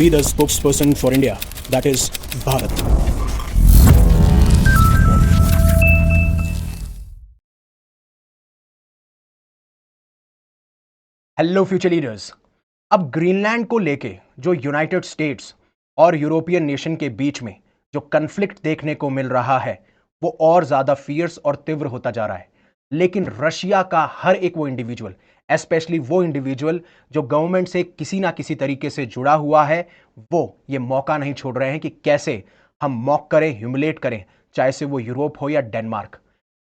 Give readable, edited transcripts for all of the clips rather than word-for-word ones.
be the spokesperson for India, that is Bharat. Hello future leaders. अब Greenland को लेके जो यूनाइटेड स्टेट्स और यूरोपियन नेशन के बीच में जो कन्फ्लिक्ट देखने को मिल रहा है वो और ज्यादा फियर्स और तीव्र होता जा रहा है। लेकिन रशिया का हर एक वो इंडिविजुअल, स्पेशली वो इंडिविजुअल जो गवर्नमेंट से किसी ना किसी तरीके से जुड़ा हुआ है, वो ये मौका नहीं छोड़ रहे हैं कि कैसे हम मॉक करें, ह्यूमिलेट करें, चाहे से वो यूरोप हो या डेनमार्क।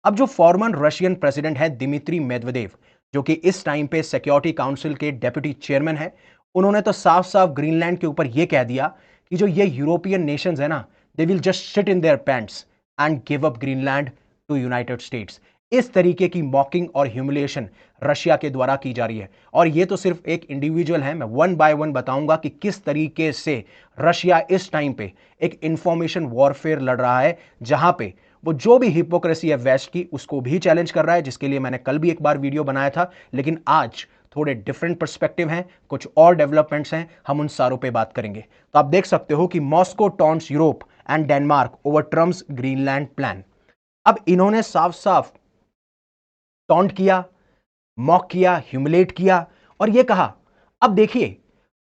अब जो फॉर्मर रशियन प्रेसिडेंट है दिमित्री मेदवेदेव, जो कि इस टाइम पे सिक्योरिटी काउंसिल के डेप्यूटी चेयरमैन है, उन्होंने तो साफ साफ ग्रीनलैंड के ऊपर यह कह दिया कि जो ये यूरोपियन नेशंस है ना, they will just shit in their pants and give up Greenland to United States. इस तरीके की मॉकिंग और ह्यूमिलिएशन रशिया के द्वारा की जा रही है। और ये तो सिर्फ एक इंडिविजुअल है, मैं वन बाय वन बताऊंगा कि किस तरीके से रशिया इस टाइम पे एक इंफॉर्मेशन वॉरफेयर लड़ रहा है, जहां पे वो जो भी हिपोक्रेसी है वेस्ट की उसको भी चैलेंज कर रहा है, जिसके लिए मैंने कल भी एक बार वीडियो बनाया था। लेकिन आज थोड़े डिफरेंट पर्सपेक्टिव हैं, कुछ और डेवलपमेंट्स हैं, हम उन सारों पे बात करेंगे। तो आप देख सकते हो कि Moscow taunts Europe and Denmark over Trump's Greenland plan. अब इन्होंने साफ साफ टॉन्ट किया, मॉक किया, ह्यूमिलेट किया और यह कहा, अब देखिए,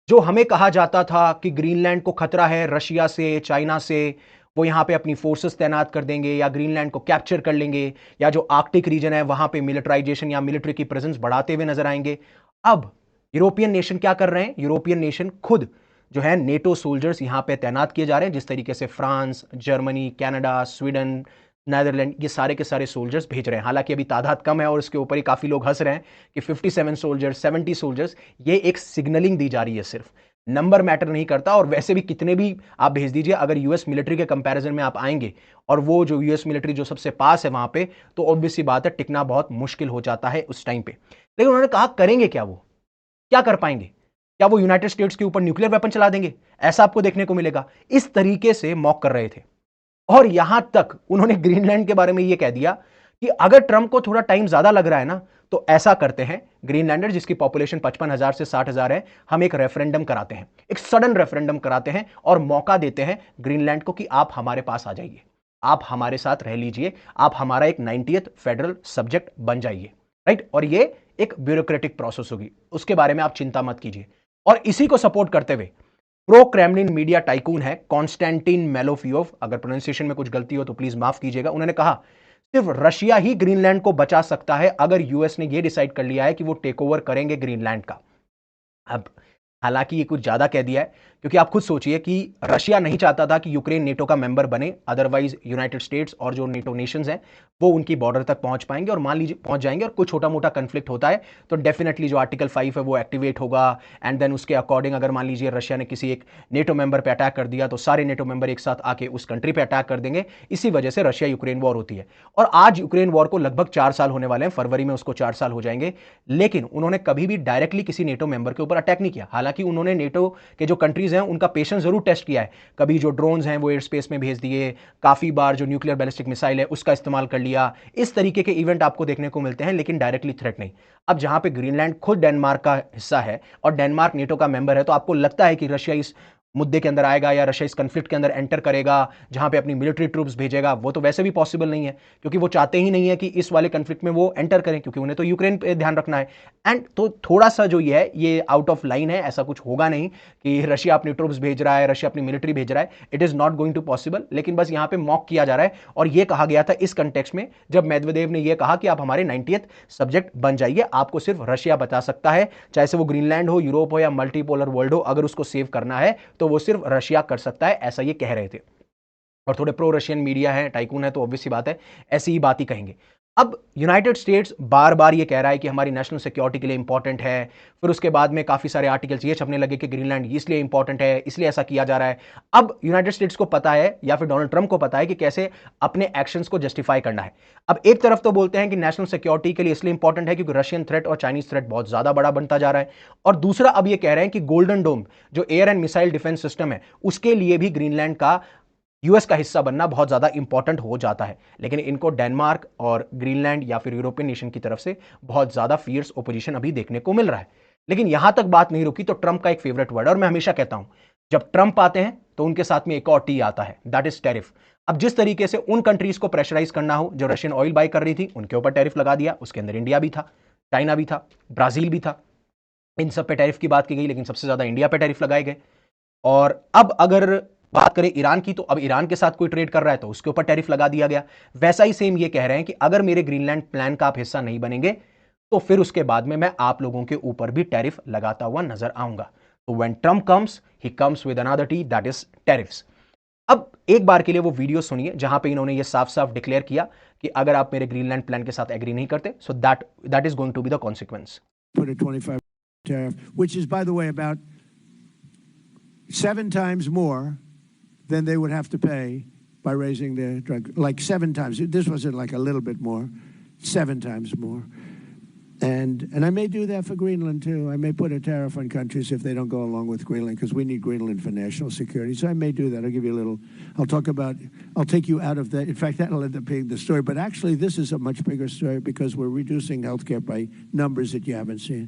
जो हमें कहा जाता था कि ग्रीनलैंड को खतरा है रशिया से, चाइना से, वो यहां पे अपनी फोर्सेस तैनात कर देंगे या ग्रीनलैंड को कैप्चर कर लेंगे, या जो आर्कटिक रीजन है वहां पे मिलिटराइजेशन या मिलिट्री की प्रेजेंस बढ़ाते हुए नजर आएंगे। अब यूरोपियन नेशन क्या कर रहे हैं? यूरोपियन नेशन खुद जो है नेटो सोल्जर्स यहां पे तैनात किए जा रहे हैं, जिस तरीके से France, Germany, Canada, Sweden, Netherlands, ये सारे के सारे सोल्जर्स भेज रहे हैं। हालांकि अभी तादाद कम है और इसके ऊपर ही काफी लोग हंस रहे हैं कि 57 सोल्जर्स, 70 सोल्जर्स, ये एक सिग्नलिंग दी जा रही है, सिर्फ नंबर मैटर नहीं करता। और वैसे भी कितने भी आप भेज दीजिए, अगर यूएस मिलिट्री के कंपैरिजन में आप आएंगे और वो जो यूएस मिलिट्री जो सबसे पास है वहां पे, तो ऑब्वियस सी बात है टिकना बहुत मुश्किल हो जाता है उस टाइम पे। लेकिन उन्होंने कहा करेंगे क्या, वो क्या कर पाएंगे? क्या वो यूनाइटेड स्टेट्स के ऊपर न्यूक्लियर वेपन चला देंगे? ऐसा आपको देखने को मिलेगा। इस तरीके से मॉक कर रहे थे। और यहां तक उन्होंने ग्रीनलैंड के बारे में यह कह दिया कि अगर ट्रंप को थोड़ा टाइम ज्यादा लग रहा है ना, तो ऐसा करते हैं, ग्रीनलैंडर जिसकी पॉपुलेशन 55,000 से 60,000 है, हम एक रेफरेंडम कराते हैं, एक सडन रेफरेंडम कराते हैं और मौका देते हैं ग्रीनलैंड को कि आप हमारे पास आ जाइए, आप हमारे साथ रह लीजिए, आप हमारा एक 90th फेडरल सब्जेक्ट बन जाइए, राइट। और ये एक ब्यूरोक्रेटिक प्रोसेस होगी, उसके बारे में आप चिंता मत कीजिए। और इसी को सपोर्ट करते हुए प्रो क्रेमलिन मीडिया टाइकून है कॉन्स्टेंटिन मेलोफियोव, अगर प्रोनाउंसिएशन में कुछ गलती हो तो प्लीज माफ कीजिएगा, उन्होंने कहा सिर्फ रशिया ही ग्रीनलैंड को बचा सकता है अगर यूएस ने यह डिसाइड कर लिया है कि वो टेक ओवर करेंगे ग्रीनलैंड का। अब हालांकि ये कुछ ज्यादा कह दिया है, क्योंकि आप खुद सोचिए कि रशिया नहीं चाहता था कि यूक्रेन नेटो का मेंबर बने, अदरवाइज यूनाइटेड स्टेट्स और जो नेटो नेशंस हैं वो उनकी बॉर्डर तक पहुंच पाएंगे और मान लीजिए पहुंच जाएंगे और कुछ छोटा मोटा कंफ्लिक्ट होता है तो डेफिनेटली जो आर्टिकल 5 है वो एक्टिवेट होगा। एंड देन उसके अकॉर्डिंग अगर मान लीजिए रशिया ने किसी एक नेटो मेंबर पर अटैक कर दिया तो सारे नेटो मेंबर एक साथ आके उस कंट्री पर अटैक कर देंगे। इसी वजह से रशिया यूक्रेन वॉर होती है। और आज यूक्रेन वॉर को लगभग 4 साल होने वाले हैं, फरवरी में उसको 4 साल हो जाएंगे। लेकिन उन्होंने कभी भी डायरेक्टली किसी नेटो मेंबर के ऊपर अटैक नहीं किया। हालांकि उन्होंने नेटो के जो कंट्रीज हैं उनका पेशेंस जरूर टेस्ट किया है, कभी जो ड्रोन्स हैं वो एयर स्पेस में भेज दिए, काफी बार जो न्यूक्लियर बैलिस्टिक मिसाइल है उसका इस्तेमाल कर लिया, इस तरीके के इवेंट आपको देखने को मिलते हैं, लेकिन डायरेक्टली थ्रेट नहीं। अब जहां पे ग्रीनलैंड खुद डेनमार्क का हिस्सा है और डेनमार्क नेटो का मेंबर है, तो आपको लगता है कि रशिया इस मुद्दे के अंदर आएगा या रशिया इस कंफ्लिक्ट के अंदर एंटर करेगा जहां पे अपनी मिलिट्री ट्रूप्स भेजेगा? वो तो वैसे भी पॉसिबल नहीं है, क्योंकि वो चाहते ही नहीं है कि इस वाले कंफ्लिक्ट में वो एंटर करें, क्योंकि उन्हें तो यूक्रेन पे ध्यान रखना है। एंड तो थोड़ा सा जो ये है ये आउट ऑफ लाइन है, ऐसा कुछ होगा नहीं कि रशिया अपनी ट्रूप्स भेज रहा है, रशिया अपनी मिलिट्री भेज रहा है, it is not going to possible. लेकिन बस यहां पे मॉक किया जा रहा है। और यह कहा गया था इस कंटेक्स्ट में जब मेदवेदेव ने यह कहा कि आप हमारे 90th सब्जेक्ट बन जाइए, आपको सिर्फ रशिया बचा सकता है, चाहे से वो ग्रीनलैंड हो, यूरोप हो या मल्टीपोलर वर्ल्ड हो, अगर उसको सेव करना है तो वो सिर्फ रशिया कर सकता है, ऐसा ये कह रहे थे। और थोड़े प्रो रशियन मीडिया है, टाइकून है, तो ऑब्वियस सी बात है ऐसी ही बात ही कहेंगे। अब यूनाइटेड स्टेट्स बार बार ये कह रहा है कि हमारी नेशनल सिक्योरिटी के लिए इंपॉर्टेंट है, फिर उसके बाद में काफी सारे आर्टिकल्स ये छपने लगे कि ग्रीनलैंड इसलिए इंपॉर्टेंट है, इसलिए ऐसा किया जा रहा है। अब यूनाइटेड स्टेट्स को पता है या फिर डोनाल्ड ट्रंप को पता है कि कैसे अपने एक्शंस को जस्टिफाई करना है। अब एक तरफ तो बोलते हैं कि नेशनल सिक्योरिटी के लिए इसलिए इंपॉर्टेंट है क्योंकि रशियन थ्रेट और चाइनीज थ्रेट बहुत ज्यादा बड़ा बनता जा रहा है, और दूसरा अब ये कह रहे हैं कि गोल्डन डोम जो air and missile defence system है उसके लिए भी ग्रीनलैंड का यूएस का हिस्सा बनना बहुत ज्यादा इंपॉर्टेंट हो जाता है। लेकिन इनको डेनमार्क और ग्रीनलैंड या फिर यूरोपियन नेशन की तरफ से बहुत ज्यादा फियर्स ओपोजिशन अभी देखने को मिल रहा है। लेकिन यहां तक बात नहीं रुकी तो ट्रंप का एक फेवरेट वर्ड, और मैं हमेशा कहता हूं जब ट्रंप आते हैं तो उनके साथ में एक और टी आता है, दैट इज टैरिफ। अब जिस तरीके से उन कंट्रीज को प्रेशराइज करना हो जो रशियन ऑयल बाय कर रही थी, उनके ऊपर टैरिफ लगा दिया। उसके अंदर इंडिया भी था, चाइना भी था, ब्राजील भी था। इन सब पे टैरिफ की बात की गई, लेकिन सबसे ज्यादा इंडिया पे टैरिफ लगाए गए। और अब अगर बात करें ईरान की, तो अब ईरान के साथ कोई ट्रेड कर रहा है तो उसके ऊपर टैरिफ लगा दिया गया। वैसा ही सेम ये कह रहे हैं कि अगर मेरे ग्रीनलैंड प्लान का आप हिस्सा नहीं बनेंगे तो फिर उसके बाद में मैं आप लोगों के ऊपर भी टैरिफ लगाता हुआ नजर आऊंगा। तो when Trump comes, he comes with another T, that is tariffs. अब एक बार के लिए वो वीडियो सुनिए जहां पे इन्होंने ये साफ साफ डिक्लेयर किया कि अगर आप मेरे ग्रीनलैंड प्लान के साथ एग्री नहीं करते, so that is going to be the consequence. Put a 25 tariff, which is, by the way, about 7 times more than they would have to pay by raising their drug, like 7 times. This wasn't like a little bit more, 7 times more. And I may do that for Greenland too. I may put a tariff on countries if they don't go along with Greenland, because we need Greenland for national security. So I may do that. I'll give you a little. I'll take you out of that. In fact, that'll end up being the story. But actually, this is a much bigger story because we're reducing healthcare by numbers that you haven't seen.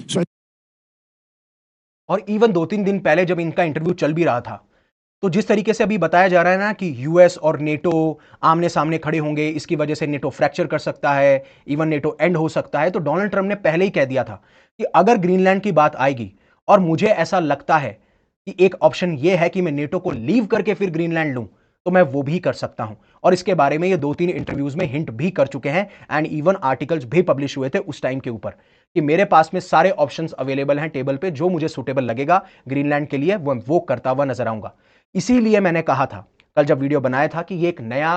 So. और even 2-3 दिन पहले जब इनका interview चल भी रहा था, तो जिस तरीके से अभी बताया जा रहा है ना कि यूएस और नेटो आमने सामने खड़े होंगे, इसकी वजह से नेटो फ्रैक्चर कर सकता है, इवन नेटो एंड हो सकता है, तो डोनाल्ड ट्रंप ने पहले ही कह दिया था कि अगर ग्रीनलैंड की बात आएगी और मुझे ऐसा लगता है कि एक ऑप्शन यह है कि मैं नेटो को लीव करके फिर ग्रीनलैंड लूं, तो मैं वो भी कर सकता हूं। और इसके बारे में ये 2-3 इंटरव्यूज में हिंट भी कर चुके हैं एंड इवन आर्टिकल्स भी पब्लिश हुए थे उस टाइम के ऊपर कि मेरे पास में सारे ऑप्शंस अवेलेबल हैं टेबल पे, जो मुझे सुटेबल लगेगा ग्रीनलैंड के लिए वो करता हुआ नजर आऊंगा। इसीलिए मैंने कहा था कल जब वीडियो बनाया था कि ये एक नया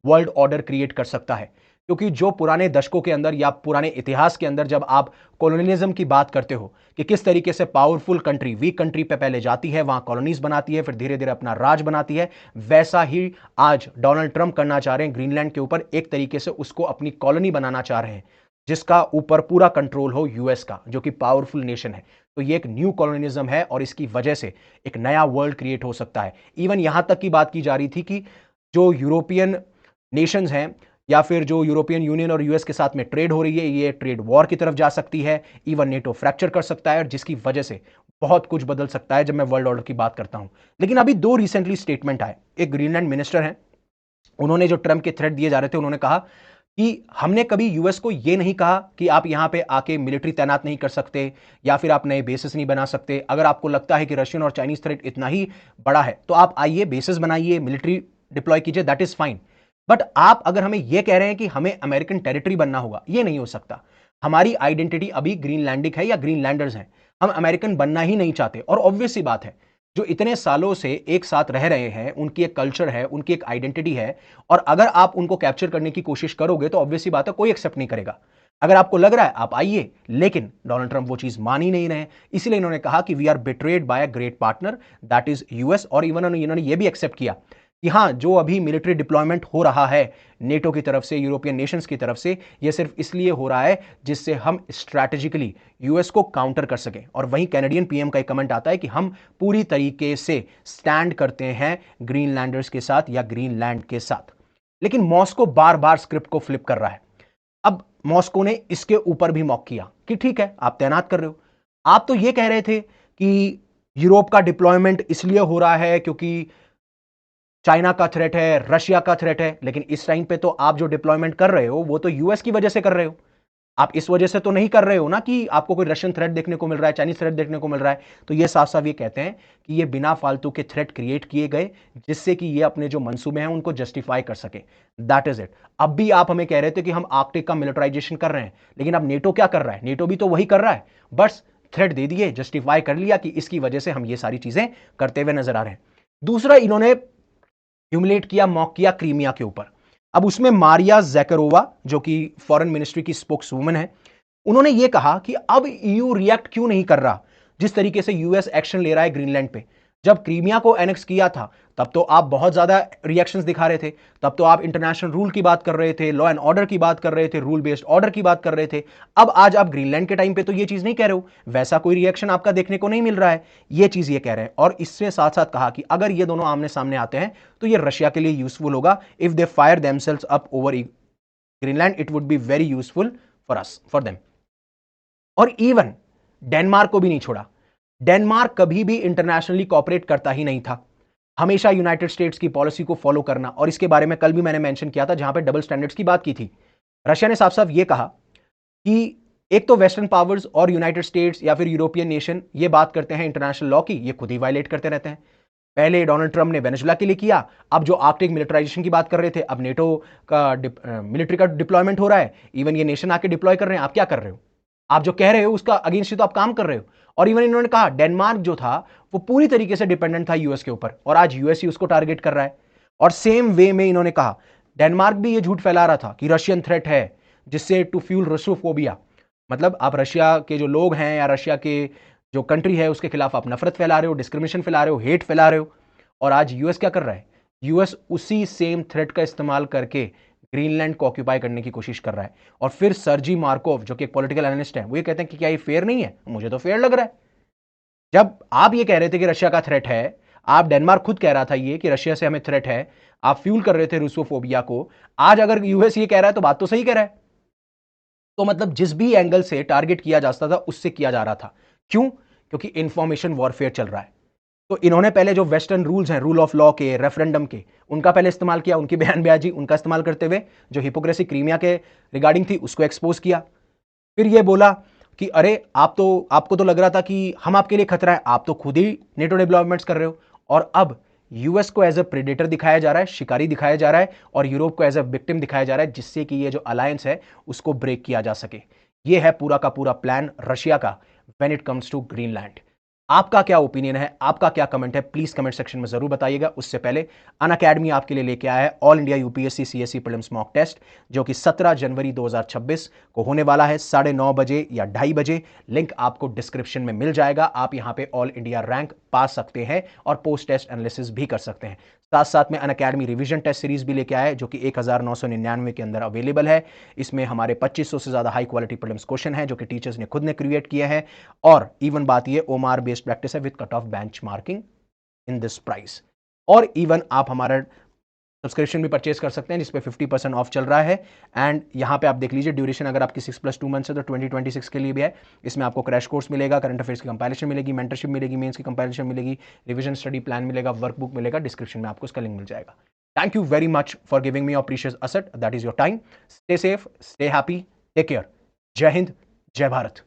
वर्ल्ड ऑर्डर क्रिएट कर सकता है, क्योंकि जो पुराने दशकों के अंदर या पुराने इतिहास के अंदर जब आप कॉलोनियलिज्म की बात करते हो कि किस तरीके से पावरफुल कंट्री वीक कंट्री पे पहले जाती है, वहां कॉलोनीज बनाती है, फिर धीरे धीरे अपना राज बनाती है, वैसा ही आज डोनाल्ड ट्रंप करना चाह रहे हैं ग्रीनलैंड के ऊपर। एक तरीके से उसको अपनी कॉलोनी बनाना चाह रहे हैं जिसका ऊपर पूरा कंट्रोल हो यूएस का, जो कि पावरफुल नेशन है। तो ये एक न्यू कॉलोनिज्म है और इसकी वजह से एक नया वर्ल्ड क्रिएट हो सकता है। इवन यहां तक की बात की जा रही थी कि जो यूरोपियन नेशंस हैं या फिर जो यूरोपियन यूनियन और यूएस के साथ में ट्रेड हो रही है, ये ट्रेड वॉर की तरफ जा सकती है, इवन नेटो फ्रैक्चर कर सकता है, और जिसकी वजह से बहुत कुछ बदल सकता है जब मैं वर्ल्ड ऑर्डर की बात करता हूं। लेकिन अभी 2 रिसेंटली स्टेटमेंट आए। एक ग्रीनलैंड मिनिस्टर हैं, उन्होंने जो ट्रंप के थ्रेट दिए जा रहे थे, उन्होंने कहा कि हमने कभी यूएस को यह नहीं कहा कि आप यहां पे आके मिलिट्री तैनात नहीं कर सकते या फिर आप नए बेसिस नहीं बना सकते। अगर आपको लगता है कि रशियन और चाइनीज थ्रेट इतना ही बड़ा है तो आप आइए, बेसिस बनाइए, मिलिट्री डिप्लॉय कीजिए, दैट इज फाइन। बट आप अगर हमें यह कह रहे हैं कि हमें अमेरिकन टेरिटरी बनना होगा, यह नहीं हो सकता। हमारी आइडेंटिटी अभी ग्रीनलैंडिक है या ग्रीनलैंडर्स हैं, हम अमेरिकन बनना ही नहीं चाहते। और ऑब्वियस सी बात है, जो इतने सालों से एक साथ रह रहे हैं, उनकी एक कल्चर है, उनकी एक आइडेंटिटी है, और अगर आप उनको कैप्चर करने की कोशिश करोगे तो ऑब्वियस सी बात है कोई एक्सेप्ट नहीं करेगा। अगर आपको लग रहा है आप आइए, लेकिन डोनाल्ड ट्रंप वो चीज मान ही नहीं रहे। इसलिए इन्होंने कहा कि we are betrayed by a great partner that is US. और इवन इन्होंने ये भी एक्सेप्ट किया कि हाँ, जो अभी मिलिट्री डिप्लॉयमेंट हो रहा है नेटो की तरफ से, यूरोपियन नेशंस की तरफ से, यह सिर्फ इसलिए हो रहा है जिससे हम स्ट्रैटेजिकली यूएस को काउंटर कर सकें। और वहीं कैनेडियन पीएम का एक कमेंट आता है कि हम पूरी तरीके से स्टैंड करते हैं ग्रीनलैंडर्स के साथ या ग्रीनलैंड के साथ। लेकिन मॉस्को बार बार स्क्रिप्ट को फ्लिप कर रहा है। अब मॉस्को ने इसके ऊपर भी मॉक किया कि ठीक है, आप तैनात कर रहे हो, आप तो ये कह रहे थे कि यूरोप का डिप्लॉयमेंट इसलिए हो रहा है क्योंकि चाइना का थ्रेट है, रशिया का थ्रेट है, लेकिन इस टाइम पे तो आप जो डिप्लॉयमेंट कर रहे हो वो तो यूएस की वजह से कर रहे हो। आप इस वजह से तो नहीं कर रहे हो ना कि आपको कोई रशियन थ्रेट देखने को मिल रहा है, चाइनीज थ्रेट देखने को मिल रहा है। तो ये साफ साफ ये कहते हैं कि ये बिना फालतू के थ्रेट क्रिएट किए गए जिससे कि ये अपने जो मंसूबे हैं उनको जस्टिफाई कर सके। That is it. अब भी आप हमें कह रहे थे कि हम आर्कटिक का मिलिटराइजेशन कर रहे हैं, लेकिन अब नेटो क्या कर रहा है? नेटो भी तो वही कर रहा है, बस थ्रेट दे दिए, जस्टिफाई कर लिया कि इसकी वजह से हम ये सारी चीजें करते हुए नजर आ रहे हैं। दूसरा, इन्होंने ह्यूमिलेट किया, मॉक किया क्रीमिया के ऊपर। अब उसमें मारिया जैकरोवा, जो कि फॉरेन मिनिस्ट्री की स्पोक्स वुमन है, उन्होंने यह कहा कि अब ईयू रिएक्ट क्यों नहीं कर रहा जिस तरीके से यूएस एक्शन ले रहा है ग्रीनलैंड पे। जब क्रीमिया को एनेक्स किया था तब तो आप बहुत ज्यादा रिएक्शंस दिखा रहे थे, तब तो आप इंटरनेशनल रूल की बात कर रहे थे, लॉ एंड ऑर्डर की बात कर रहे थे, रूल बेस्ड ऑर्डर की बात कर रहे थे। अब आज आप ग्रीनलैंड के टाइम पे तो ये चीज नहीं कह रहे हो, वैसा कोई रिएक्शन आपका देखने को नहीं मिल रहा है, ये चीज ये कह रहे हैं। और इससे साथ साथ कहा कि अगर ये दोनों आमने सामने आते हैं तो ये रशिया के लिए यूजफुल होगा। If they fire themselves up over Greenland, it would be very useful for us, for them. और इवन डेनमार्क को भी नहीं छोड़ा। डेनमार्क कभी भी इंटरनेशनली कॉपरेट करता ही नहीं था, हमेशा यूनाइटेड स्टेट्स की पॉलिसी को फॉलो करना, और इसके बारे में कल भी मैंने मेंशन किया था जहां पे डबल स्टैंडर्ड्स की बात की थी। रशिया ने साफ साफ ये कहा कि एक तो वेस्टर्न पावर्स और यूनाइटेड स्टेट्स या फिर यूरोपियन नेशन ये बात करते हैं इंटरनेशनल लॉ की, ये खुद ही वायलेट करते रहते हैं। पहले डोनाल्ड ट्रंप ने वेनेजुला के लिए किया, अब जो आर्कटिक मिलिटराइजेशन की बात कर रहे थे, अब नेटो का मिलिट्री का डिप्लॉयमेंट हो रहा है, इवन ये नेशन आके डिप्लॉय कर रहे हैं। आप क्या कर रहे हो? आप जो कह रहे हो उसका अगेंस्ट ही तो आप काम कर रहे हो। और इवन इन्होंने कहा डेनमार्क जो था वो पूरी तरीके से डिपेंडेंट था यूएस के ऊपर, और आज यूएस ही उसको टारगेट कर रहा है। और सेम वे में इन्होंने कहा, डेनमार्क भी ये झूठ फैला रहा था कि रशियन थ्रेट है, जिससे टू फ्यूल रशियोफोबिया, मतलब आप रशिया के जो लोग हैं या रशिया के जो कंट्री है उसके खिलाफ आप नफरत फैला रहे हो, डिस्क्रिमिनेशन फैला रहे हो, हेट फैला रहे हो। और आज यूएस क्या कर रहा है? यूएस उसी सेम थ्रेट का इस्तेमाल करके ग्रीनलैंड को ऑक्यूपाई करने की कोशिश कर रहा है। और फिर सर्जी मार्कोव जो कि एक पॉलिटिकल एनालिस्ट है, वो ये कहते हैं कि क्या ये फेयर नहीं है? मुझे तो फेयर लग रहा है। जब आप ये कह रहे थे कि रशिया का थ्रेट है, आप डेनमार्क खुद कह रहा था ये कि रशिया से हमें थ्रेट है, आप फ्यूल कर रहे थे रूसोफोबिया को, आज अगर यूएस ये कह रहा है तो बात तो सही कह रहा है। तो मतलब जिस भी एंगल से टारगेट किया जा सकता था उससे किया जा रहा था। क्यों? क्योंकि इंफॉर्मेशन वॉरफेयर चल रहा है। तो इन्होंने पहले जो वेस्टर्न रूल्स हैं, रूल ऑफ लॉ के, रेफरेंडम के, उनका पहले इस्तेमाल किया, उनकी बयानबाजी, उनका इस्तेमाल करते हुए जो हिपोक्रेसी क्रीमिया के रिगार्डिंग थी उसको एक्सपोज किया। फिर ये बोला कि अरे आपको तो लग रहा था कि हम आपके लिए खतरा है, आप तो खुद ही नेटो डेवलपमेंट्स कर रहे हो। और अब यूएस को एज अ प्रेडेटर दिखाया जा रहा है, शिकारी दिखाया जा रहा है, और यूरोप को एज अ विक्टिम दिखाया जा रहा है, जिससे कि ये जो अलायंस है उसको ब्रेक किया जा सके। ये है पूरा का पूरा प्लान रशिया का when it comes to Greenland. आपका क्या ओपिनियन है, आपका क्या कमेंट है, प्लीज कमेंट सेक्शन में जरूर बताइएगा। उससे पहले अनअकैडमी आपके लिए लेके आया है all India UPSC CSC prelims mock test, जो कि 17 जनवरी 2026 को होने वाला है 9:30 बजे या 2:30 बजे। लिंक आपको डिस्क्रिप्शन में मिल जाएगा। आप यहां पे ऑल इंडिया रैंक पा सकते हैं और पोस्ट टेस्ट एनालिसिस भी कर सकते हैं। साथ साथ में अनअकैडमी रिवीजन टेस्ट सीरीज भी लेके आया है, जो कि 1999 के अंदर अवेलेबल है। इसमें हमारे 2500 से ज्यादा हाई क्वालिटी प्रीलिम्स क्वेश्चन है जो कि टीचर्स ने खुद ने क्रिएट किए हैं। और इवन बात ये ओमार बेस्ड प्रैक्टिस है with cut off bench marking in this price. और इवन आप हमारा सब्सक्रिप्शन भी परचेज कर सकते हैं जिस पे 50% ऑफ चल रहा है। एंड यहाँ पे आप देख लीजिए ड्यूरेशन अगर आपकी 6+2 मंथ्स है तो 2026 के लिए भी है। इसमें आपको क्रैश कोर्स मिलेगा, करंट अफेयर्स की कंपाइलेशन मिलेगी, मेंटरशिप मिलेगी, मेंस की कंपाइलेशन मिलेगी, रिवीजन स्टडी प्लान मिलेगा, वर्कबुक मिलेगा, डिस्क्रिप्शन में आपको उसका लिंक मिल जाएगा। Thank you very much for giving me your precious asset, that is your time. Stay safe, stay happy, take care. जय हिंद, जय भारत।